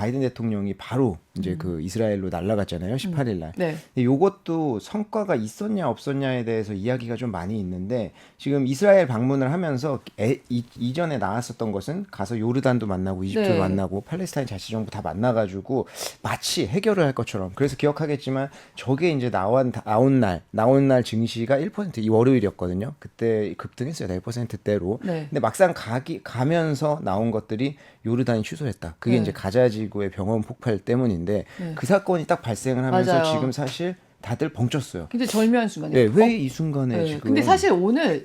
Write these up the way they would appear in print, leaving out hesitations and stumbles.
바이든 대통령이 바로 이제 그 이스라엘로 날아갔잖아요. 18일 날. 네. 근데 요것도 성과가 있었냐 없었냐에 대해서 이야기가 좀 많이 있는데 지금 이스라엘 방문을 하면서 이전에 나왔었던 것은 가서 요르단도 만나고 이집트도 네. 만나고 팔레스타인 자치정부 다 만나가지고 마치 해결을 할 것처럼 그래서 기억하겠지만 저게 이제 나온 날 증시가 1%이 월요일이었거든요. 그때 급등했어요. 1%대로. 네. 근데 막상 가면서 나온 것들이 요르단이 취소했다. 그게 네. 이제 가자지구의 병원 폭발 때문인데 그 사건이 딱 발생을 하면서 맞아요. 지금 사실 다들 벙쪘어요. 굉장히 절묘한 순간이에요. 네, 왜 이 순간에 네. 지금? 근데 사실 오늘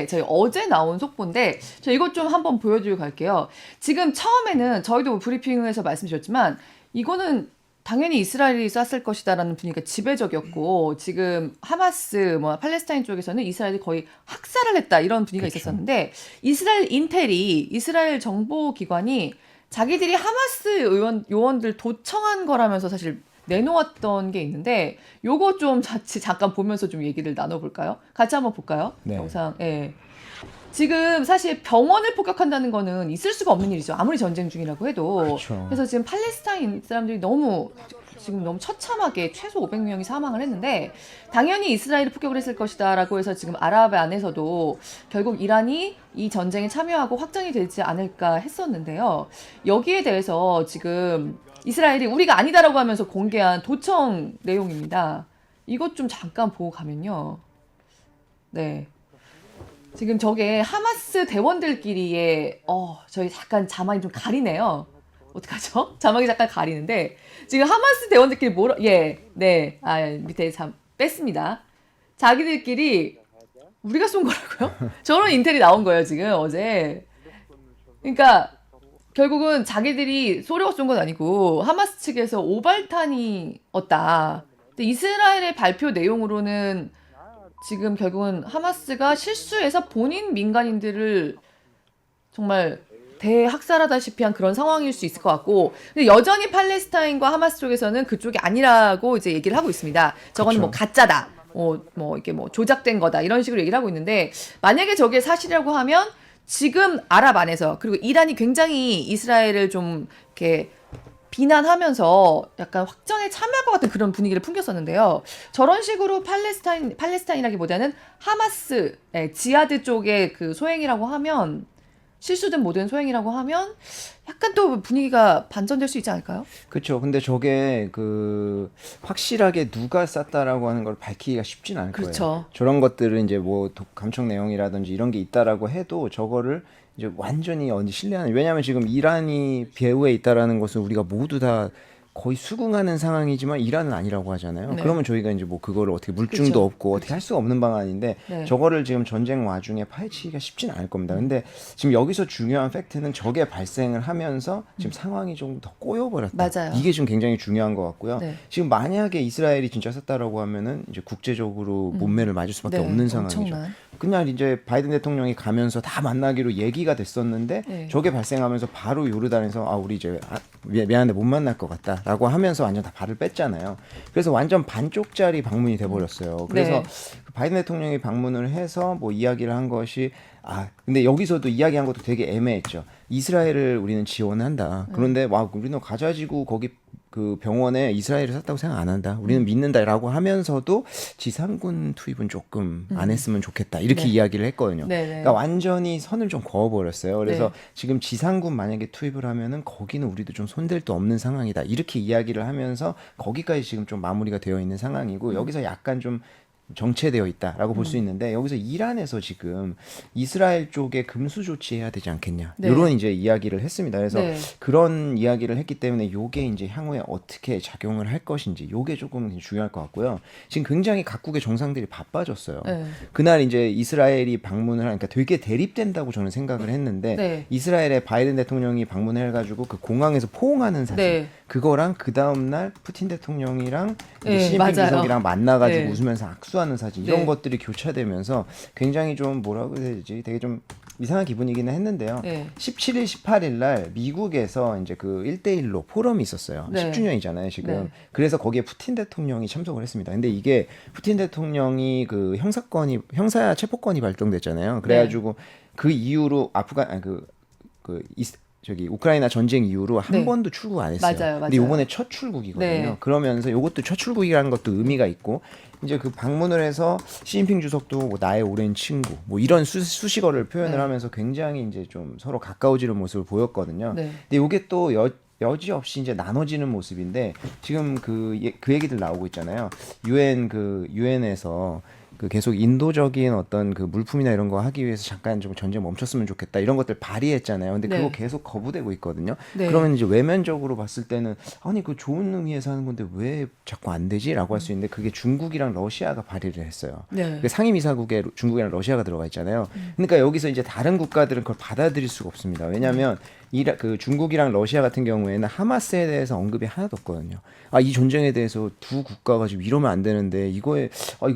저희 어제 나온 속보인데 저 이것 좀 한번 보여드리고 갈게요. 지금 처음에는 저희도 브리핑에서 말씀드렸지만 이거는 당연히 이스라엘이 쐈을 것이다라는 분위기가 지배적이었고 지금 하마스 뭐 팔레스타인 쪽에서는 이스라엘이 거의 학살을 했다 이런 분위기가 그쵸. 있었는데 이스라엘 인텔이 이스라엘 정보기관이 자기들이 하마스 요원들 도청한 거라면서 사실 내놓았던 게 있는데 요거 좀 잠깐 보면서 좀 얘기를 나눠볼까요? 같이 한번 볼까요? 네. 영상. 예. 지금 사실 병원을 폭격한다는 거는 있을 수가 없는 일이죠. 아무리 전쟁 중이라고 해도. 그렇죠. 그래서 지금 팔레스타인 사람들이 지금 너무 처참하게 최소 500명이 사망을 했는데 당연히 이스라엘이 폭격을 했을 것이다라고 해서 지금 아랍 안에서도 결국 이란이 이 전쟁에 참여하고 확정이 되지 않을까 했었는데요. 여기에 대해서 지금 이스라엘이 우리가 아니다라고 하면서 공개한 도청 내용입니다. 이것 좀 잠깐 보고 가면요. 네. 지금 저게 하마스 대원들끼리의 저희 잠깐 자막이 좀 가리네요. 어떡하죠? 자막이 잠깐 가리는데 지금 하마스 대원들끼리 밑에 뺐습니다. 자기들끼리 우리가 쏜 거라고요? 저런 인텔이 나온 거예요, 지금 어제. 그러니까 결국은 자기들이 쏘려고 쏜 건 아니고 하마스 측에서 오발탄이 왔다. 근데 이스라엘의 발표 내용으로는 지금 결국은 하마스가 실수해서 본인 민간인들을 정말 대학살하다시피 한 그런 상황일 수 있을 것 같고, 근데 여전히 팔레스타인과 하마스 쪽에서는 그쪽이 아니라고 이제 얘기를 하고 있습니다. 저거는 뭐 가짜다, 이게 조작된 거다 이런 식으로 얘기를 하고 있는데 만약에 저게 사실이라고 하면 지금 아랍 안에서 그리고 이란이 굉장히 이스라엘을 좀 이렇게 비난하면서 약간 확정에 참여할 것 같은 그런 분위기를 풍겼었는데요. 저런 식으로 팔레스타인이라기보다는 하마스, 지하드 쪽의 그 소행이라고 하면 실수든 뭐든 소행이라고 하면 약간 또 분위기가 반전될 수 있지 않을까요? 그렇죠. 근데 저게 그 확실하게 누가 쐈다라고 하는 걸 밝히기가 쉽진 않을 거예요. 그렇죠. 저런 것들은 이제 뭐 감청 내용이라든지 이런 게 있다라고 해도 저거를 이제 완전히 신뢰하는, 왜냐하면 지금 이란이 배후에 있다라는 것은 우리가 모두 다 거의 수긍하는 상황이지만 이란은 아니라고 하잖아요. 네. 그러면 저희가 이제 뭐 그거를 어떻게 물증도 그쵸. 없고 어떻게 할 수가 없는 방안인데 네. 저거를 지금 전쟁 와중에 파헤치기가 쉽진 않을 겁니다. 근데 지금 여기서 중요한 팩트는 저게 발생을 하면서 지금 상황이 좀 더 꼬여버렸다. 맞아요. 이게 지금 굉장히 중요한 것 같고요. 네. 지금 만약에 이스라엘이 진짜 쐈다라고 하면은 이제 국제적으로 문매를 맞을 수밖에 없는 상황이죠. 엄청난. 그날 이제 바이든 대통령이 가면서 다 만나기로 얘기가 됐었는데 네. 저게 발생하면서 바로 요르단에서 우리 이제 미안한데 못 만날 것 같다라고 하면서 완전 다 발을 뺐잖아요. 그래서 완전 반쪽짜리 방문이 돼버렸어요. 그래서 네. 그 바이든 대통령이 방문을 해서 뭐 이야기를 한 것이 근데 여기서도 이야기한 것도 되게 애매했죠. 이스라엘을 우리는 지원한다. 그런데 우리는 가자지구 거기 그 병원에 이스라엘을 쐈다고 생각 안 한다. 우리는 믿는다라고 하면서도 지상군 투입은 조금 안 했으면 좋겠다. 이렇게 네. 이야기를 했거든요. 네네. 그러니까 완전히 선을 좀 그어버렸어요. 그래서 네. 지금 지상군 만약에 투입을 하면은 거기는 우리도 좀 손댈 데 없는 상황이다. 이렇게 이야기를 하면서 거기까지 지금 좀 마무리가 되어 있는 상황이고 여기서 약간 좀 정체되어 있다라고 볼 수 있는데 여기서 이란에서 지금 이스라엘 쪽에 금수 조치해야 되지 않겠냐 네. 이런 이제 이야기를 했습니다. 그래서 네. 그런 이야기를 했기 때문에 요게 이제 향후에 어떻게 작용을 할 것인지 요게 조금 중요할 것 같고요. 지금 굉장히 각국의 정상들이 바빠졌어요. 네. 그날 이제 이스라엘이 방문을 하니까 되게 대립된다고 저는 생각을 했는데 네. 이스라엘의 바이든 대통령이 방문해가지고 그 공항에서 포옹하는 사진 네. 그거랑 그 다음 날 푸틴 대통령이랑 네, 시진핑 맞아요. 주석이랑 만나가지고 네. 웃으면서 악수하는 사진 이런 네. 것들이 교차되면서 굉장히 좀 뭐라고 해야 되지? 되게 좀 이상한 기분이기는 했는데요. 네. 17일, 18일 날 미국에서 이제 그 1대1로 포럼이 있었어요. 네. 10주년이잖아요, 지금. 네. 그래서 거기에 푸틴 대통령이 참석을 했습니다. 근데 이게 푸틴 대통령이 그 형사 체포권이 발동됐잖아요. 그래가지고 그 이후로 저기 우크라이나 전쟁 이후로 한 네. 번도 출국 안 했어요. 맞아요, 근데 맞아요. 이번에 첫 출국이거든요. 네. 그러면서 이것도 첫 출국이라는 것도 의미가 있고 이제 그 방문을 해서 시진핑 주석도 뭐 나의 오랜 친구 뭐 이런 수식어를 표현을 네. 하면서 굉장히 이제 좀 서로 가까워지는 모습을 보였거든요. 네. 근데 이게 또 여지없이 이제 나눠지는 모습인데 지금 그 얘기들 나오고 있잖아요. 유엔에서 그 계속 인도적인 어떤 그 물품이나 이런 거 하기 위해서 잠깐 좀 전쟁 멈췄으면 좋겠다 이런 것들 발의했잖아요. 근데 네. 그거 계속 거부되고 있거든요. 네. 그러면 이제 외면적으로 봤을 때는 아니 그 좋은 의미에서 하는 건데 왜 자꾸 안 되지라고 할 수 있는데 그게 중국이랑 러시아가 발의를 했어요. 네. 그 상임이사국에 중국이랑 러시아가 들어가 있잖아요. 그러니까 여기서 이제 다른 국가들은 그걸 받아들일 수가 없습니다. 왜냐하면 그 중국이랑 러시아 같은 경우에는 하마스에 대해서 언급이 하나도 없거든요. 이 전쟁에 대해서 두 국가가 지금 이러면 안 되는데 이거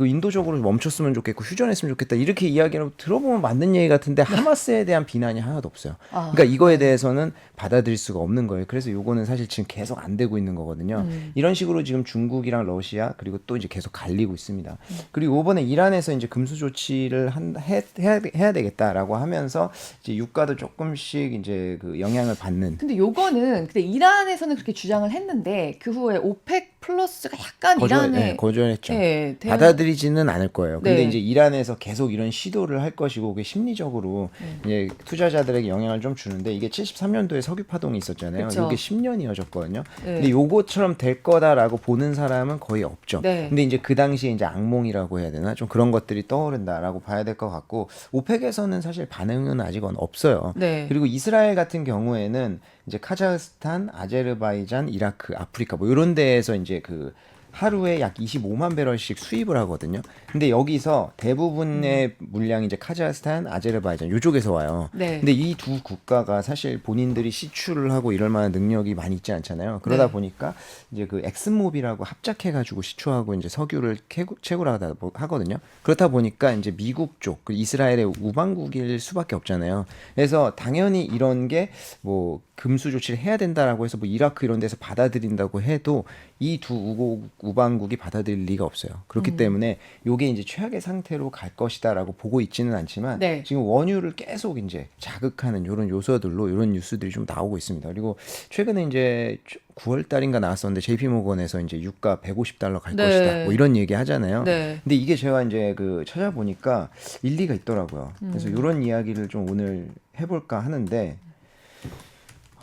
인도적으로 멈췄으면 좋겠고 휴전했으면 좋겠다 이렇게 이야기를 들어보면 맞는 얘기 같은데 하마스에 대한 비난이 하나도 없어요. 그러니까 이거에 대해서는 받아들일 수가 없는 거예요. 그래서 요거는 사실 지금 계속 안 되고 있는 거거든요. 이런 식으로 지금 중국이랑 러시아 그리고 또 이제 계속 갈리고 있습니다. 그리고 이번에 이란에서 이제 금수 조치를 해야 되겠다라고 하면서 이제 유가도 조금씩 이제 그 영향을 받는. 근데 요거는 근데 이란에서는 그렇게 주장을 했는데 그 후에 오펙 플러스가 약간 이란에 거절했죠. 네, 받아들이지는 않을 거예요. 근데 네. 이제 이란에서 계속 이런 시도를 할 것이고 그게 심리적으로 이제 투자자들에게 영향을 좀 주는데 이게 73년도에 석유 파동이 있었잖아요. 그쵸. 이게 10년이 이어졌거든요. 네. 근데 요것처럼 될 거다라고 보는 사람은 거의 없죠. 네. 근데 이제 그 당시에 이제 악몽이라고 해야 되나 좀 그런 것들이 떠오른다라고 봐야 될 것 같고 오펙에서는 사실 반응은 아직은 없어요. 네. 그리고 이스라엘 같은 경우에는 이제 카자흐스탄, 아제르바이잔, 이라크, 아프리카 뭐 이런 데에서 이제 그 하루에 약 25만 배럴씩 수입을 하거든요. 근데 여기서 대부분의 물량이 이제 카자흐스탄, 아제르바이잔 요쪽에서 와요. 네. 근데 이 두 국가가 사실 본인들이 시출을 하고 이럴 만한 능력이 많이 있지 않잖아요. 그러다 네. 보니까 이제 그 엑슨모빌하고 합작해가지고 시추하고 이제 석유를 채굴하다 하거든요. 그렇다 보니까 이제 미국 쪽, 그 이스라엘의 우방국일 수밖에 없잖아요. 그래서 당연히 이런 게 뭐 금수 조치를 해야 된다라고 해서 뭐 이라크 이런 데서 받아들인다고 해도 이 두 우방국이 받아들일 리가 없어요. 그렇기 때문에 요게 이제 최악의 상태로 갈 것이다라고 보고 있지는 않지만 네. 지금 원유를 계속 이제 자극하는 이런 요소들로 이런 뉴스들이 좀 나오고 있습니다. 그리고 최근에 이제 9월 달인가 나왔었는데 JP 모건에서 이제 유가 $150 갈 네. 것이다. 뭐 이런 얘기 하잖아요. 네. 근데 이게 제가 이제 그 찾아보니까 일리가 있더라고요. 그래서 이런 이야기를 좀 오늘 해볼까 하는데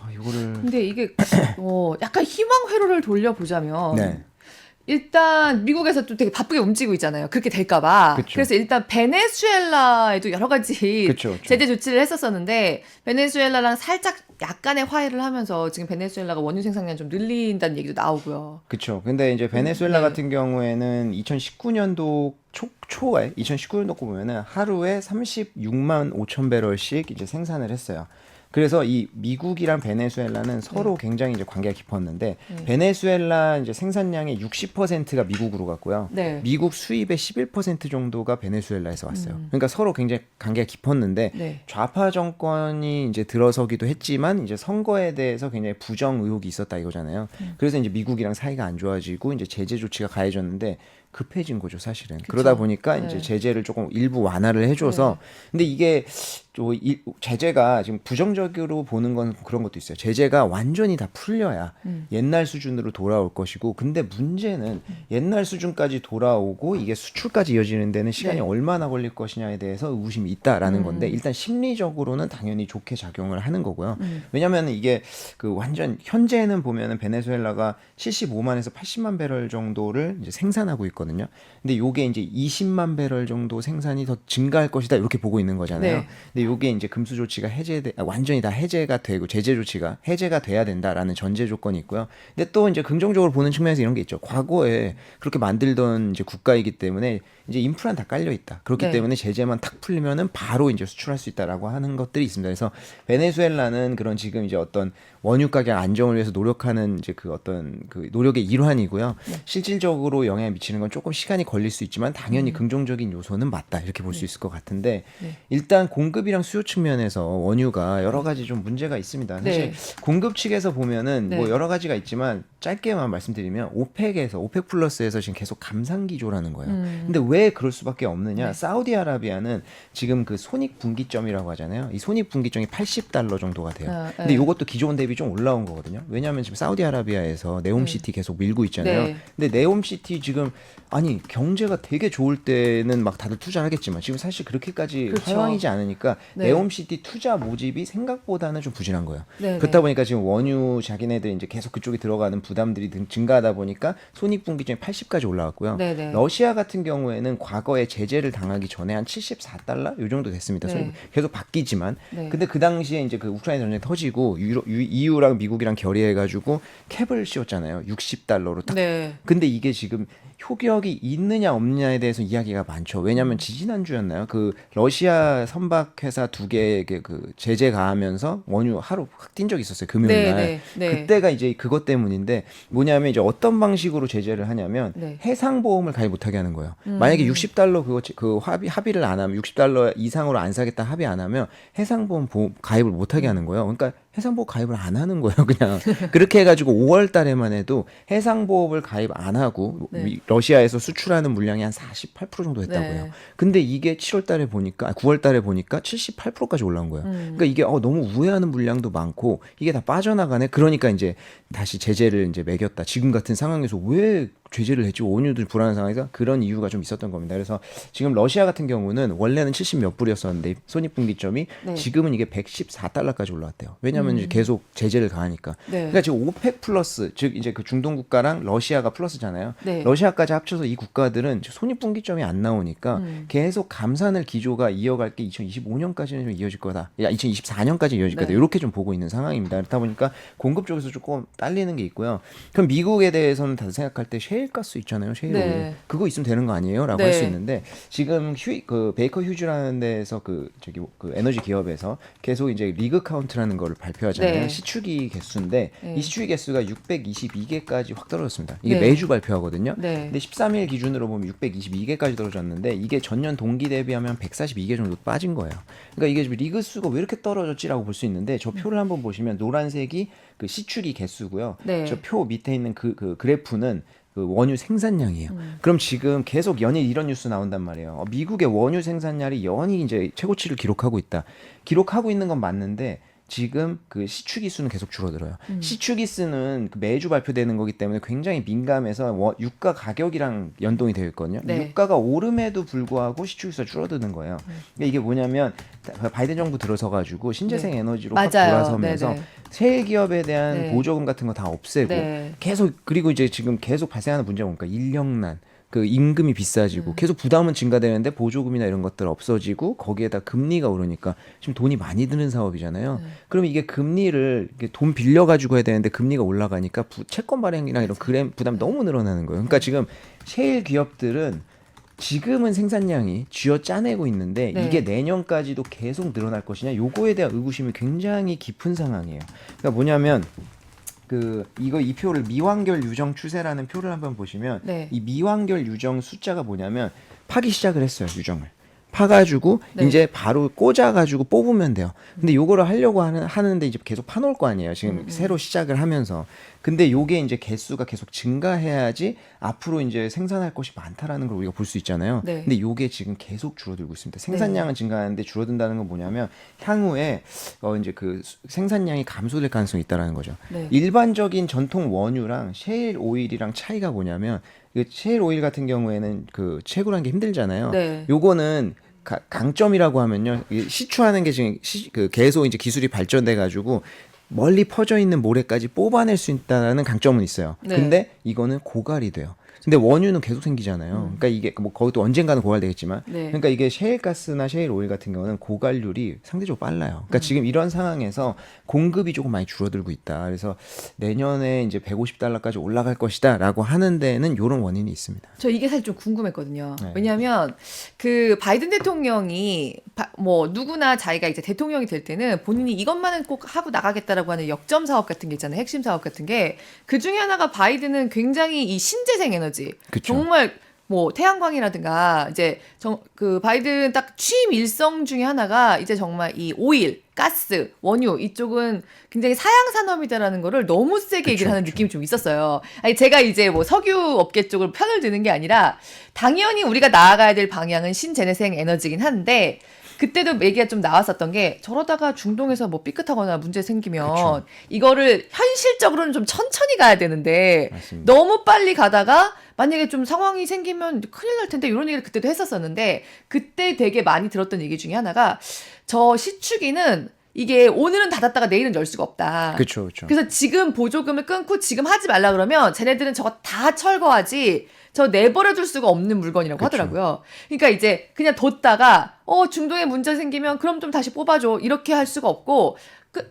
이거를 근데 이게 약간 희망 회로를 돌려보자면 네. 일단 미국에서 또 되게 바쁘게 움직이고 있잖아요. 그렇게 될까봐. 그쵸. 그래서 일단 베네수엘라에도 여러 가지 그쵸. 제재 조치를 했었었는데 베네수엘라랑 살짝 약간의 화해를 하면서 지금 베네수엘라가 원유 생산량 좀 늘린다는 얘기도 나오고요. 그렇죠. 근데 이제 베네수엘라 네. 같은 경우에는 2019년도 초에 2019년도 거 보면은 하루에 36만 5천 배럴씩 이제 생산을 했어요. 그래서 이 미국이랑 베네수엘라는 서로 굉장히 이제 관계가 깊었는데 베네수엘라 이제 생산량의 60%가 미국으로 갔고요. 네. 미국 수입의 11% 정도가 베네수엘라에서 왔어요. 그러니까 서로 굉장히 관계가 깊었는데 네. 좌파 정권이 이제 들어서기도 했지만 이제 선거에 대해서 굉장히 부정 의혹이 있었다 이거잖아요. 그래서 이제 미국이랑 사이가 안 좋아지고 이제 제재 조치가 가해졌는데 급해진 거죠, 사실은. 그러다 보니까 네. 이제 제재를 조금 일부 완화를 해줘서 근데 이게 제재가 지금 부정적으로 보는 건 그런 것도 있어요. 제재가 완전히 다 풀려야 옛날 수준으로 돌아올 것이고, 근데 문제는 옛날 수준까지 돌아오고 이게 수출까지 이어지는 데는 시간이 네. 얼마나 걸릴 것이냐에 대해서 의구심이 있다라는 건데, 일단 심리적으로는 당연히 좋게 작용을 하는 거고요. 왜냐하면 이게 그 완전 현재는 보면은 베네수엘라가 75만에서 80만 배럴 정도를 이제 생산하고 있거든요. 근데 요게 이제 20만 배럴 정도 생산이 더 증가할 것이다 이렇게 보고 있는 거잖아요. 네. 근데 요게 이제 금수 조치가 완전히 다 해제가 되고 제재 조치가 해제가 돼야 된다라는 전제 조건이 있고요. 근데 또 이제 긍정적으로 보는 측면에서 이런 게 있죠. 과거에 그렇게 만들던 이제 국가이기 때문에 이제 인프라는 다 깔려 있다. 그렇기 네. 때문에 제재만 탁 풀리면은 바로 이제 수출할 수 있다라고 하는 것들이 있습니다. 그래서 베네수엘라는 그런 지금 이제 어떤 원유 가격 안정을 위해서 노력하는 이제 그 어떤 그 노력의 일환이고요. 실질적으로 영향을 미치는 건 조금 시간이 걸릴 수 있지만 당연히 긍정적인 요소는 맞다 이렇게 볼 수 있을 것 같은데 일단 공급이랑 수요 측면에서 원유가 여러 가지 좀 문제가 있습니다. 사실 공급 측에서 보면은 뭐 여러 가지가 있지만 짧게만 말씀드리면 오펙 플러스에서 지금 계속 감산 기조라는 거예요. 근데 왜 그럴 수밖에 없느냐? 사우디아라비아는 지금 그 손익 분기점이라고 하잖아요. 이 손익 분기점이 $80 정도가 돼요. 근데 이것도 기존 대비 좀 올라온 거거든요. 왜냐하면 지금 사우디아라비아에서 네옴시티 계속 밀고 있잖아요. 근데 네옴시티 지금 아니 경제가 되게 좋을 때는 막 다들 투자하겠지만 지금 사실 그렇게까지 화양이지 않으니까 네옴시티 투자 모집이 생각보다는 좀 부진한 거예요. 그렇다 보니까 지금 원유 자기네들 이제 계속 그쪽에 들어가는 부담들이 증가하다 보니까 손익분기점이 80까지 올라왔고요. 러시아 같은 경우에는 과거에 제재를 당하기 전에 한 $74 요 정도 됐습니다. 계속 바뀌지만 근데 그 당시에 이제 그 우크라이나 전쟁 터지고 EU랑 미국이랑 결의해가지고 캡을 씌웠잖아요. $60로 딱. 근데 이게 지금 효력이 있느냐 없느냐에 대해서 이야기가 많죠. 왜냐하면 지지난주였나요? 그 러시아 선박 회사 2개 그 제재 가하면서 원유 하루 확 뛴 적이 있었어요. 금요일 날. 그때가 이제 그것 때문인데 뭐냐면 이제 어떤 방식으로 제재를 하냐면 해상 보험을 가입 못하게 하는 거예요. 만약에 $60 그 합의를 안 하면 $60 이상으로 안 사겠다 합의 안 하면 해상 보험 가입을 못하게 하는 거예요. 그러니까 해상보험 가입을 안 하는 거예요, 그냥. 그렇게 해가지고 5월 달에만 해도 해상보험을 가입 안 하고 러시아에서 수출하는 물량이 한 48% 정도 했다고요. 근데 이게 7월 달에 보니까, 9월 달에 보니까 78%까지 올라온 거예요. 그러니까 이게 너무 우회하는 물량도 많고 이게 다 빠져나가네. 그러니까 이제 다시 제재를 이제 매겼다. 지금 같은 상황에서 왜 제재를 했지? 원유들 불안한 상황에서 그런 이유가 좀 있었던 겁니다. 그래서 지금 러시아 같은 경우는 원래는 70 몇 불이었었는데 손익분기점이 지금은 이게 $114까지 올라왔대요. 왜냐하면 이제 계속 제재를 가하니까. 그러니까 지금 오펙 플러스 즉 이제 그 중동 국가랑 러시아가 플러스잖아요. 러시아까지 합쳐서 이 국가들은 손익분기점이 안 나오니까 계속 감산을 기조가 이어갈 게 2025년까지는 좀 이어질 거다. 2024년까지 이어질 거다. 이렇게 좀 보고 있는 상황입니다. 그렇다 보니까 공급 쪽에서 조금 딸리는 게 있고요. 그럼 미국에 대해서는 다들 생각할 때 셰일가스 있잖아요. 셰일 오일. 그거 있으면 되는 거 아니에요? 라고 할 수 있는데 지금 그 베이커 휴즈라는 데서 그 에너지 기업에서 계속 이제 리그 카운트라는 거를 발표하잖아요. 시추기 개수인데 이 시추기 개수가 622개까지 확 떨어졌습니다. 이게 매주 발표하거든요. 근데 13일 기준으로 보면 622개까지 떨어졌는데 이게 전년 동기 대비하면 142개 정도 빠진 거예요. 그러니까 이게 리그 수가 왜 이렇게 떨어졌지라고 볼 수 있는데 저 표를 한번 보시면 노란색이 그 시추기 개수고요. 저 표 밑에 있는 그 그래프는 그 원유 생산량이에요. 그럼 지금 계속 연일 이런 뉴스 나온단 말이에요. 미국의 원유 생산량이 연이 이제 최고치를 기록하고 있다. 기록하고 있는 건 맞는데 지금 그 시추기수는 계속 줄어들어요. 시추기수는 매주 발표되는 거기 때문에 굉장히 민감해서 유가 가격이랑 연동이 되어 있거든요. 유가가 오름에도 불구하고 시추기수가 줄어드는 거예요. 그러니까 이게 뭐냐면 바이든 정부 들어서 가지고 신재생 에너지로 확 돌아서면서 셰일 기업에 대한 보조금 같은 거 다 없애고 계속 그리고 이제 지금 계속 발생하는 문제가 뭡니까? 인력난. 그 임금이 비싸지고 계속 부담은 증가되는데 보조금이나 이런 것들 없어지고 거기에다 금리가 오르니까 지금 돈이 많이 드는 사업이잖아요. 그러면 이게 금리를 돈 빌려 가지고 해야 되는데 금리가 올라가니까 채권 발행이랑 이런 부담이 너무 늘어나는 거예요. 그러니까 지금 셰일 기업들은 지금은 생산량이 쥐어 짜내고 있는데 이게 내년까지도 계속 늘어날 것이냐 요거에 대한 의구심이 굉장히 깊은 상황이에요. 그러니까 뭐냐면 이 표를 미완결 유정 추세라는 표를 한번 보시면 이 미완결 유정 숫자가 뭐냐면 파기 시작을 했어요. 유정을 파가지고 이제 바로 꽂아가지고 뽑으면 돼요. 근데 요거를 하려고 하는데 이제 계속 파놓을 거 아니에요. 지금 새로 시작을 하면서. 근데 요게 이제 개수가 계속 증가해야지 앞으로 이제 생산할 것이 많다라는 걸 우리가 볼 수 있잖아요. 근데 요게 지금 계속 줄어들고 있습니다. 생산량은 증가하는데 줄어든다는 건 뭐냐면 향후에 이제 그 생산량이 감소될 가능성이 있다라는 거죠. 일반적인 전통 원유랑 셰일 오일이랑 차이가 뭐냐면 셰일 오일 같은 경우에는 그 채굴하는 게 힘들잖아요. 요거는 강점이라고 하면요. 시추하는 게 지금 계속 이제 기술이 발전돼 가지고 멀리 퍼져 있는 모래까지 뽑아낼 수 있다는 강점은 있어요. 근데 이거는 고갈이 돼요. 근데 원유는 계속 생기잖아요. 그러니까 이게 뭐 그것도 언젠가는 고갈되겠지만, 네. 그러니까 이게 셰일가스나 셰일 오일 같은 경우는 고갈률이 상대적으로 빨라요. 그러니까 지금 이런 상황에서 공급이 조금 많이 줄어들고 있다. 그래서 내년에 이제 $150까지 올라갈 것이다라고 하는 데는 이런 원인이 있습니다. 저 이게 사실 좀 궁금했거든요. 네. 왜냐하면 그 바이든 대통령이 뭐 누구나 자기가 이제 대통령이 될 때는 본인이 이것만은 꼭 하고 나가겠다라고 하는 역점 사업 같은 게 있잖아요. 핵심 사업 같은 게 그 중에 하나가 바이든은 굉장히 이 신재생 에너지 그쵸. 정말 뭐 태양광이라든가 이제 그 바이든 딱 취임 일성 중에 하나가 이제 정말 이 오일, 가스, 원유 이쪽은 굉장히 사양 산업이다라는 거를 너무 세게 얘기를 하는 느낌이 좀 있었어요. 아니 제가 이제 뭐 석유 업계 쪽을 편을 드는 게 아니라 당연히 우리가 나아가야 될 방향은 신재생 에너지긴 한데 그때도 얘기가 좀 나왔었던 게 저러다가 중동에서 뭐 삐끗하거나 문제 생기면 그쵸. 이거를 현실적으로는 좀 천천히 가야 되는데 맞습니다. 너무 빨리 가다가 만약에 좀 상황이 생기면 큰일 날 텐데 이런 얘기를 그때도 했었었는데 그때 되게 많이 들었던 얘기 중에 하나가 저 시추기는 이게 오늘은 닫았다가 내일은 열 수가 없다. 그렇죠, 그렇죠. 그래서 지금 보조금을 끊고 지금 하지 말라 그러면 쟤네들은 저거 다 철거하지 저 내버려 둘 수가 없는 물건이라고 그쵸. 하더라고요. 그러니까 이제 그냥 뒀다가 중동에 문제 생기면 그럼 좀 다시 뽑아줘 이렇게 할 수가 없고 끝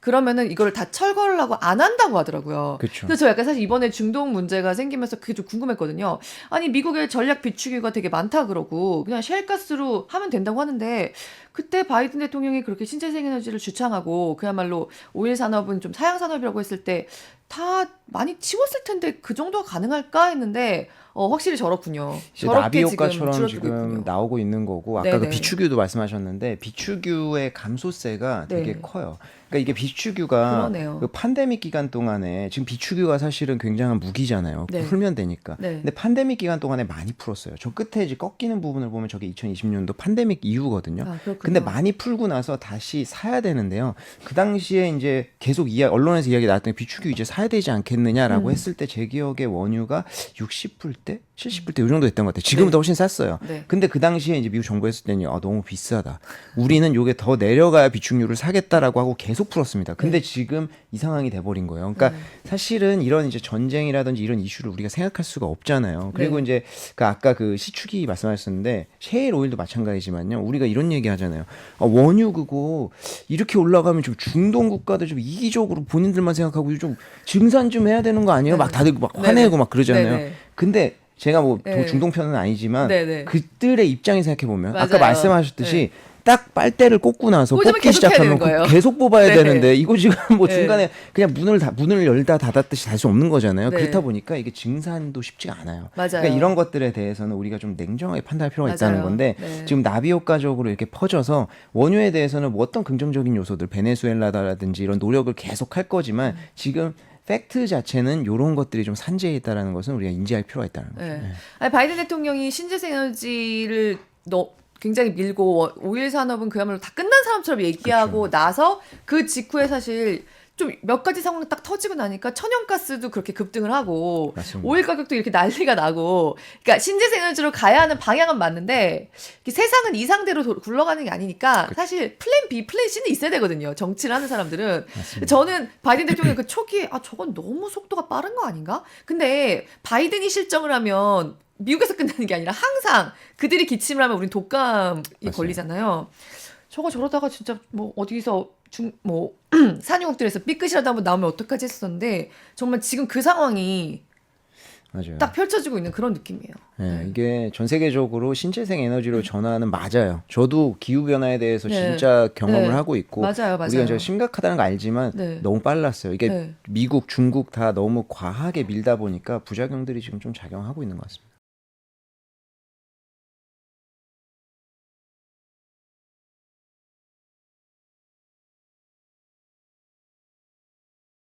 그러면은 이거를 다 철거를 하고 안 한다고 하더라고요. 그쵸. 그래서 저 약간 사실 이번에 중동 문제가 생기면서 그게 좀 궁금했거든요. 아니 미국의 전략 비축유가 되게 많다 그러고 그냥 셰일가스로 하면 된다고 하는데 그때 바이든 대통령이 그렇게 신재생 에너지를 주창하고 그야말로 오일 산업은 좀 사양 산업이라고 했을 때 다 많이 치웠을 텐데 그 정도가 가능할까 했는데 확실히 저렇군요. 나비 저렇게 효과처럼 지금 지금 줄어들고 있군요. 나오고 있는 거고 아까 네네. 그 비축유도 말씀하셨는데 비축유의 감소세가 되게 네. 커요. 그러니까 이게 비축유가 그러네요. 그 팬데믹 기간 동안에 지금 비축유가 사실은 굉장한 무기잖아요. 네. 풀면 되니까. 네. 근데 팬데믹 기간 동안에 많이 풀었어요. 저 끝에 이제 꺾이는 부분을 보면 저게 2020년도 팬데믹 이후거든요. 아, 그렇군요. 근데 많이 풀고 나서 다시 사야 되는데요. 그 당시에 이제 계속 언론에서 이야기 나왔던 게 비축유 이제 사야 되지 않겠느냐라고 했을 때 제 기억에 원유가 60불대, 70불대 이 정도 됐던 것 같아요. 지금은 네. 더 훨씬 쌌어요. 네. 근데 그 당시에 이제 미국 정부가 했을 때는 너무 비싸다. 우리는 요게 더 내려가야 비축유를 사겠다라고 하고 계속 풀었습니다. 근데 지금 이 상황이 돼버린 거예요. 그러니까 사실은 이런 이제 전쟁이라든지 이런 이슈를 우리가 생각할 수가 없잖아요. 그리고 네. 이제 그 아까 그 시축이 말씀하셨는데 셰일 오일도 마찬가지지만요. 우리가 이런 얘기 하잖아요. 원유 그거 이렇게 올라가면 좀 중동 국가들 좀 이기적으로 본인들만 생각하고 좀 증산 좀 해야 되는 거 아니에요? 막 다들 막 화내고 막 그러잖아요. 네네. 근데 제가 뭐 네. 중동 편은 아니지만 네네. 그들의 입장에 생각해 보면 아까 맞아요. 말씀하셨듯이 딱 빨대를 꽂고 나서 꽂으면 뽑기 계속 해야 시작하면 되는 거예요. 계속 뽑아야 네. 되는데 이거 지금 뭐 네. 중간에 그냥 문을 열다 닫았듯이 달 수 없는 거잖아요. 네. 그렇다 보니까 이게 증산도 쉽지가 않아요. 맞아요. 그러니까 이런 것들에 대해서는 우리가 좀 냉정하게 판단할 필요가 맞아요. 있다는 건데 네. 지금 나비 효과적으로 이렇게 퍼져서 원유에 대해서는 뭐 어떤 긍정적인 요소들 베네수엘라라든지 이런 노력을 계속 할 거지만 지금 팩트 자체는 이런 것들이 좀 산재해 있다는 것은 우리가 인지할 필요가 있다는 거죠. 네. 아니, 바이든 대통령이 신재생 에너지를 굉장히 밀고 오일 산업은 그야말로 다 끝난 사람처럼 얘기하고 나서 그 직후에 사실 좀 몇 가지 상황이 딱 터지고 나니까 천연가스도 그렇게 급등을 하고 맞습니다. 오일 가격도 이렇게 난리가 나고 그러니까 신재생 에너지로 가야 하는 방향은 맞는데 세상은 이 상대로 굴러가는 게 아니니까 사실 플랜 B, 플랜 C는 있어야 되거든요. 정치를 하는 사람들은. 저는 바이든 대통령 그 초기에 저건 너무 속도가 빠른 거 아닌가? 근데 바이든이 실정을 하면 미국에서 끝나는 게 아니라 항상 그들이 기침을 하면 우린 독감이 맞아요. 걸리잖아요. 저러다가 진짜 뭐 어디서 산유국들에서 삐끗이라도 한번 나오면 어떡하지 했었는데 정말 지금 그 상황이 맞아요. 딱 펼쳐지고 있는 그런 느낌이에요. 네, 이게 전 세계적으로 신재생 에너지로 전환은 맞아요. 저도 기후 변화에 대해서 네. 진짜 경험을 네. 하고 있고 맞아요. 우리가 이제 심각하다는 거 알지만 네. 너무 빨랐어요. 이게 네. 미국, 중국 다 너무 과하게 밀다 보니까 부작용들이 지금 좀 작용하고 있는 것 같습니다.